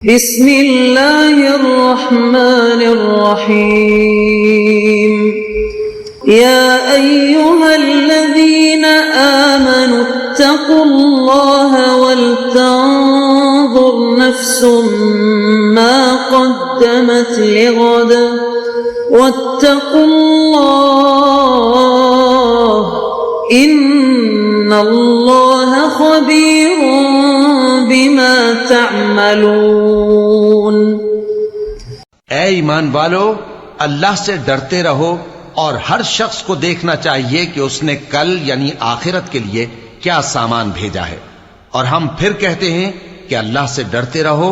بسم اللہ الرحمن الرحیم یا ایہا الذین آمنوا اتقوا اللہ ولتنظر نفس ما قدمت لغد واتقوا اللہ ان اللہ خبیر بما تعملون۔ اے ایمان والو، اللہ سے ڈرتے رہو اور ہر شخص کو دیکھنا چاہیے کہ اس نے کل یعنی آخرت کے لیے کیا سامان بھیجا ہے، اور ہم پھر کہتے ہیں کہ اللہ سے ڈرتے رہو،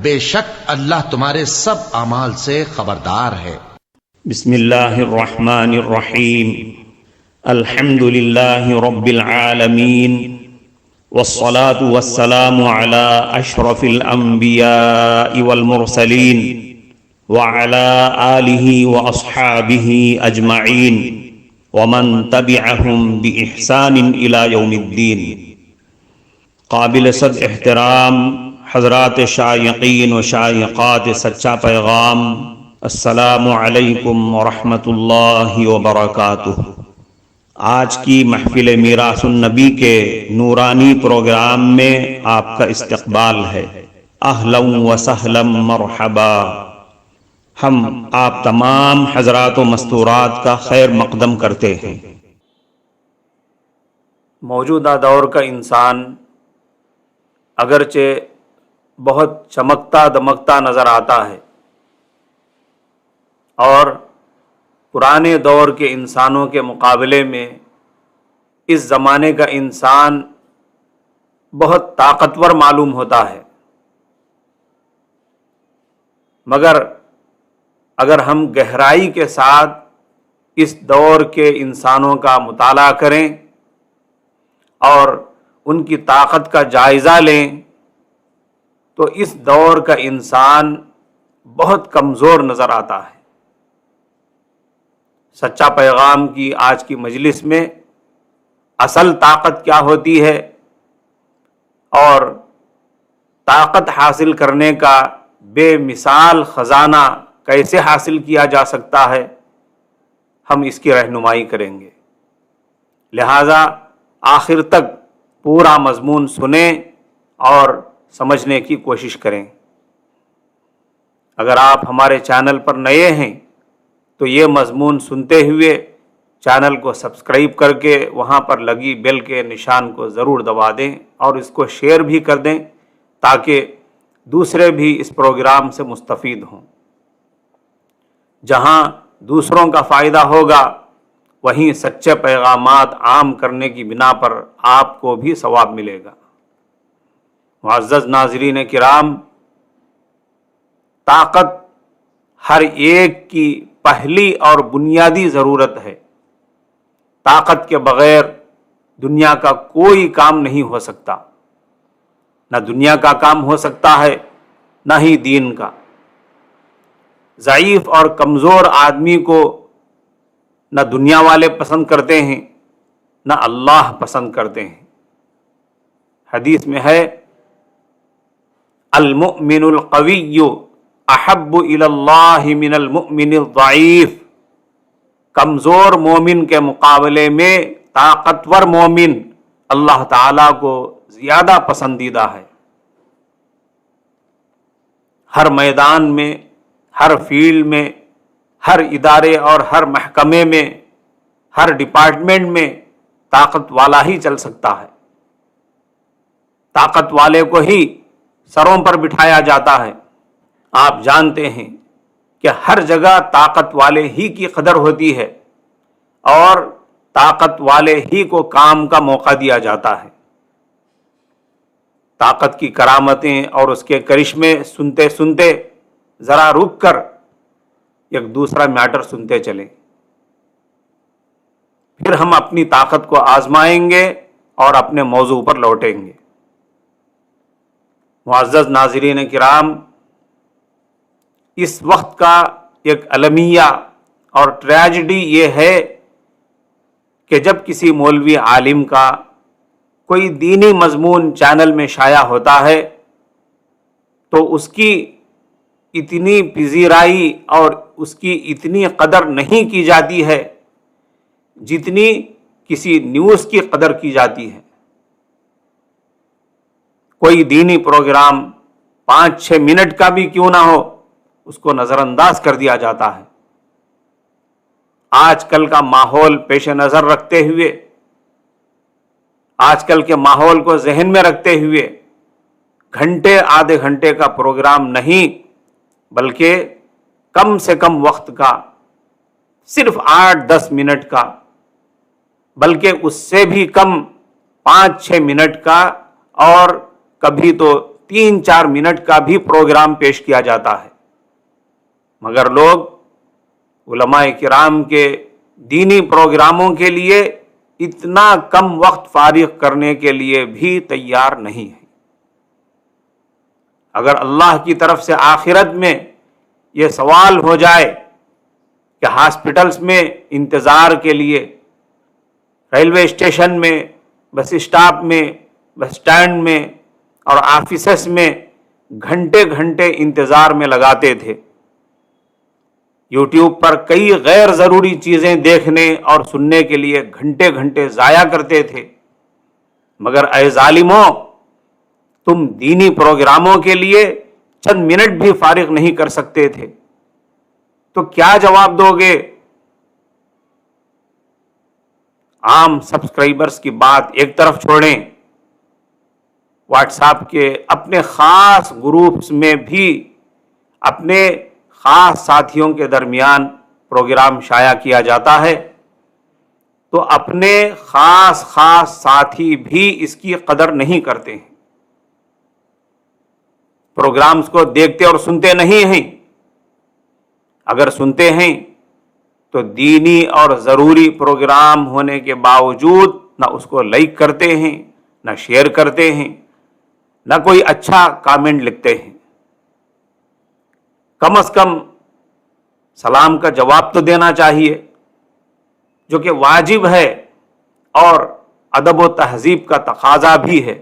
بے شک اللہ تمہارے سب اعمال سے خبردار ہے۔ بسم اللہ الرحمن الرحیم، الحمد للہ رب العالمین، والصلاة والسلام على اشرف الانبیاء والمرسلین وعلى آلہ واصحابہ اجمعین ومن تبعہم بإحسان الى یوم الدین۔ قابل صد احترام حضرات شائقین و شائقات سچا پیغام، السلام علیکم ورحمۃ اللہ وبرکاتہ۔ آج کی محفل میراث النبی کے نورانی پروگرام میں آپ کا استقبال ہے۔ اہلا و سہلا مرحبا۔ ہم آپ تمام حضرات و مستورات کا خیر مقدم کرتے ہیں۔ موجودہ دور کا انسان اگرچہ بہت چمکتا دمکتا نظر آتا ہے، اور پرانے دور کے انسانوں کے مقابلے میں اس زمانے کا انسان بہت طاقتور معلوم ہوتا ہے، مگر اگر ہم گہرائی کے ساتھ اس دور کے انسانوں کا مطالعہ کریں اور ان کی طاقت کا جائزہ لیں تو اس دور کا انسان بہت کمزور نظر آتا ہے۔ سچا پیغام کی آج کی مجلس میں اصل طاقت کیا ہوتی ہے اور طاقت حاصل کرنے کا بے مثال خزانہ کیسے حاصل کیا جا سکتا ہے، ہم اس کی رہنمائی کریں گے۔ لہذا آخر تک پورا مضمون سنیں اور سمجھنے کی کوشش کریں۔ اگر آپ ہمارے چینل پر نئے ہیں تو یہ مضمون سنتے ہوئے چینل کو سبسکرائب کر کے وہاں پر لگی بیل کے نشان کو ضرور دبا دیں اور اس کو شیئر بھی کر دیں تاکہ دوسرے بھی اس پروگرام سے مستفید ہوں۔ جہاں دوسروں کا فائدہ ہوگا وہیں سچے پیغامات عام کرنے کی بنا پر آپ کو بھی ثواب ملے گا۔ معزز ناظرین کرام، طاقت ہر ایک کی پہلی اور بنیادی ضرورت ہے۔ طاقت کے بغیر دنیا کا کوئی کام نہیں ہو سکتا، نہ دنیا کا کام ہو سکتا ہے نہ ہی دین کا۔ ضعیف اور کمزور آدمی کو نہ دنیا والے پسند کرتے ہیں نہ اللہ پسند کرتے ہیں۔ حدیث میں ہے المؤمن القوی احب الی اللہ من المؤمن الضعیف۔ کمزور مومن کے مقابلے میں طاقتور مومن اللہ تعالیٰ کو زیادہ پسندیدہ ہے۔ ہر میدان میں، ہر فیلڈ میں، ہر ادارے اور ہر محکمے میں، ہر ڈپارٹمنٹ میں طاقت والا ہی چل سکتا ہے۔ طاقت والے کو ہی سروں پر بٹھایا جاتا ہے۔ آپ جانتے ہیں کہ ہر جگہ طاقت والے ہی کی قدر ہوتی ہے اور طاقت والے ہی کو کام کا موقع دیا جاتا ہے۔ طاقت کی کرامتیں اور اس کے کرشمے سنتے سنتے ذرا رک کر ایک دوسرا میٹر سنتے چلیں، پھر ہم اپنی طاقت کو آزمائیں گے اور اپنے موضوع پر لوٹیں گے۔ معزز ناظرین کرام، اس وقت کا ایک المیہ اور ٹریجڈی یہ ہے کہ جب کسی مولوی عالم کا کوئی دینی مضمون چینل میں شائع ہوتا ہے تو اس کی اتنی پذیرائی اور اس کی اتنی قدر نہیں کی جاتی ہے جتنی کسی نیوز کی قدر کی جاتی ہے۔ کوئی دینی پروگرام 5-6 منٹ کا بھی کیوں نہ ہو، اس کو نظر انداز کر دیا جاتا ہے۔ آج کل کا ماحول پیش نظر رکھتے ہوئے، آج کل کے ماحول کو ذہن میں رکھتے ہوئے گھنٹے آدھے گھنٹے کا پروگرام نہیں بلکہ کم سے کم وقت کا، صرف 8-10 منٹ کا، بلکہ اس سے بھی کم 5-6 منٹ کا، اور کبھی تو 3-4 منٹ کا بھی پروگرام پیش کیا جاتا ہے۔ مگر لوگ علماء کرام کے دینی پروگراموں کے لیے اتنا کم وقت فارغ کرنے کے لیے بھی تیار نہیں ہیں۔ اگر اللہ کی طرف سے آخرت میں یہ سوال ہو جائے کہ ہاسپٹلز میں انتظار کے لیے، ریلوے اسٹیشن میں، بس اسٹاپ میں، بس اسٹینڈ میں اور آفیسز میں گھنٹے گھنٹے انتظار میں لگاتے تھے، یوٹیوب پر کئی غیر ضروری چیزیں دیکھنے اور سننے کے لیے گھنٹے گھنٹے ضائع کرتے تھے، مگر اے ظالموں، تم دینی پروگراموں کے لیے چند منٹ بھی فارغ نہیں کر سکتے تھے، تو کیا جواب دو گے؟ عام سبسکرائبرز کی بات ایک طرف چھوڑیں، واٹس ایپ کے اپنے خاص گروپس میں بھی اپنے خاص ساتھیوں کے درمیان پروگرام شائع کیا جاتا ہے، تو اپنے خاص ساتھی بھی اس کی قدر نہیں کرتے ہیں، پروگرامز کو دیکھتے اور سنتے نہیں ہیں۔ اگر سنتے ہیں تو دینی اور ضروری پروگرام ہونے کے باوجود نہ اس کو لائک کرتے ہیں، نہ شیئر کرتے ہیں، نہ کوئی اچھا کامنٹ لکھتے ہیں۔ کم از کم سلام کا جواب تو دینا چاہیے، جو کہ واجب ہے اور ادب و تہذیب کا تقاضا بھی ہے،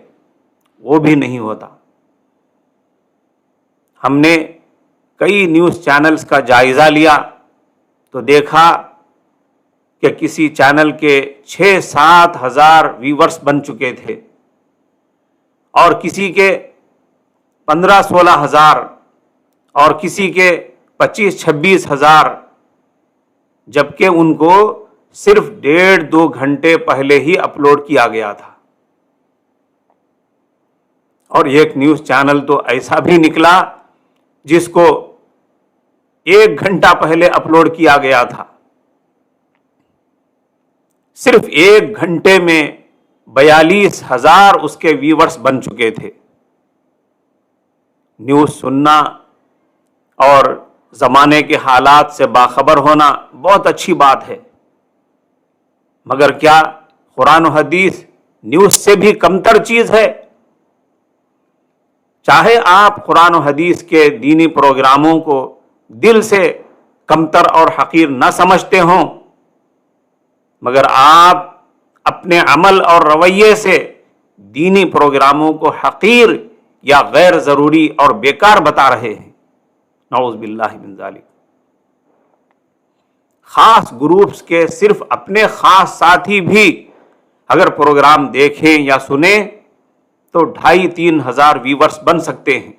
وہ بھی نہیں ہوتا۔ ہم نے کئی نیوز چینلز کا جائزہ لیا تو دیکھا کہ کسی چینل کے 6-7 ہزار ویورز بن چکے تھے اور کسی کے 15-16 ہزار اور کسی کے 25-26 ہزار، جبکہ ان کو صرف 1.5-2 گھنٹے پہلے ہی اپلوڈ کیا گیا تھا۔ اور ایک نیوز چینل تو ایسا بھی نکلا جس کو 1 گھنٹہ پہلے اپلوڈ کیا گیا تھا، صرف 1 گھنٹے میں 42,000 اس کے ویورز بن چکے تھے۔ نیوز سننا اور زمانے کے حالات سے باخبر ہونا بہت اچھی بات ہے، مگر کیا قرآن و حدیث نیوز سے بھی کمتر چیز ہے؟ چاہے آپ قرآن و حدیث کے دینی پروگراموں کو دل سے کمتر اور حقیر نہ سمجھتے ہوں، مگر آپ اپنے عمل اور رویے سے دینی پروگراموں کو حقیر یا غیر ضروری اور بیکار بتا رہے ہیں، نعوذ باللہ من ذالک۔ خاص گروپس کے صرف اپنے خاص ساتھی بھی اگر پروگرام دیکھیں یا سنیں تو 2,500-3 ہزار ویورز بن سکتے ہیں۔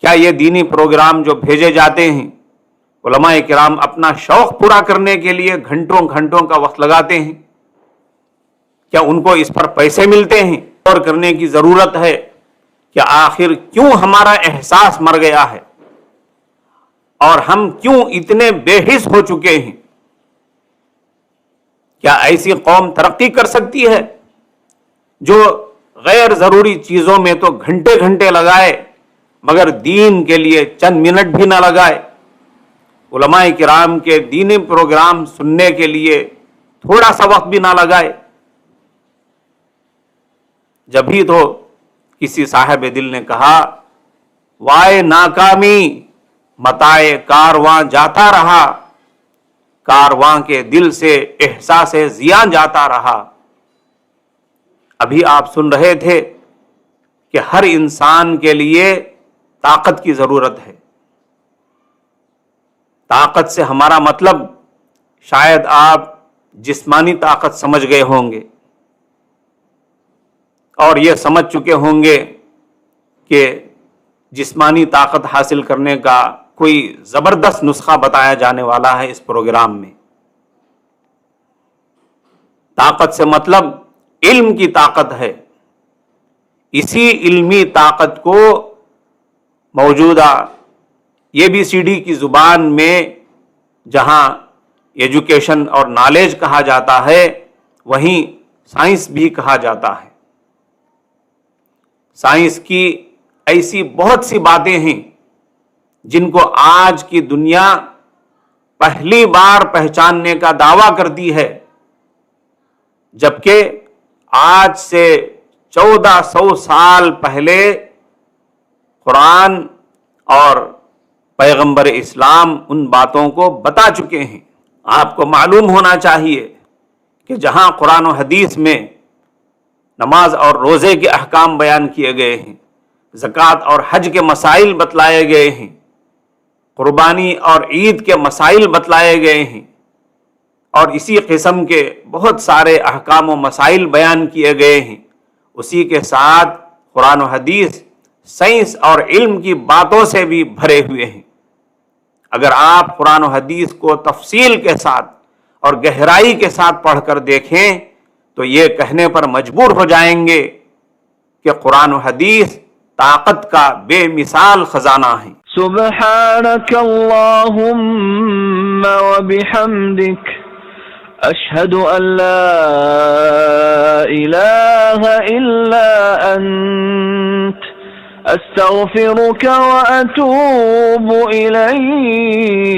کیا یہ دینی پروگرام جو بھیجے جاتے ہیں، علماء کرام اپنا شوق پورا کرنے کے لیے گھنٹوں گھنٹوں کا وقت لگاتے ہیں؟ کیا ان کو اس پر پیسے ملتے ہیں؟ غور کرنے کی ضرورت ہے کہ آخر کیوں ہمارا احساس مر گیا ہے اور ہم کیوں اتنے بے حس ہو چکے ہیں؟ کیا ایسی قوم ترقی کر سکتی ہے جو غیر ضروری چیزوں میں تو گھنٹے گھنٹے لگائے مگر دین کے لیے چند منٹ بھی نہ لگائے؟ علماء کرام کے دینی پروگرام سننے کے لیے تھوڑا سا وقت بھی نہ لگائے؟ جبھی تو کسی صاحب دل نے کہا، وائے ناکامی متائے کارواں جاتا رہا، کارواں کے دل سے احساس زیاں جاتا رہا۔ ابھی آپ سن رہے تھے کہ ہر انسان کے لیے طاقت کی ضرورت ہے. طاقت سے ہمارا مطلب شاید آپ جسمانی طاقت سمجھ گئے ہوں گے اور یہ سمجھ چکے ہوں گے کہ جسمانی طاقت حاصل کرنے کا کوئی زبردست نسخہ بتایا جانے والا ہے اس پروگرام میں. طاقت سے مطلب علم کی طاقت ہے. اسی علمی طاقت کو موجودہ ABCD کی زبان میں جہاں ایجوکیشن اور نالج کہا جاتا ہے وہیں سائنس بھی کہا جاتا ہے. سائنس کی ایسی بہت سی باتیں ہیں جن کو آج کی دنیا پہلی بار پہچاننے کا دعویٰ کرتی ہے، جبکہ آج سے 1400 سال پہلے قرآن اور پیغمبر اسلام ان باتوں کو بتا چکے ہیں. آپ کو معلوم ہونا چاہیے کہ جہاں قرآن و حدیث میں نماز اور روزے کے احکام بیان کیے گئے ہیں، زکوٰۃ اور حج کے مسائل بتلائے گئے ہیں، قربانی اور عید کے مسائل بتلائے گئے ہیں، اور اسی قسم کے بہت سارے احکام و مسائل بیان کیے گئے ہیں، اسی کے ساتھ قرآن و حدیث سائنس اور علم کی باتوں سے بھی بھرے ہوئے ہیں. اگر آپ قرآن و حدیث کو تفصیل کے ساتھ اور گہرائی کے ساتھ پڑھ کر دیکھیں تو یہ کہنے پر مجبور ہو جائیں گے کہ قرآن و حدیث طاقت کا بے مثال خزانہ ہے. سبحانك اللهم وبحمدك اشهد ان لا اله الا انت استغفرك واتوب الیک.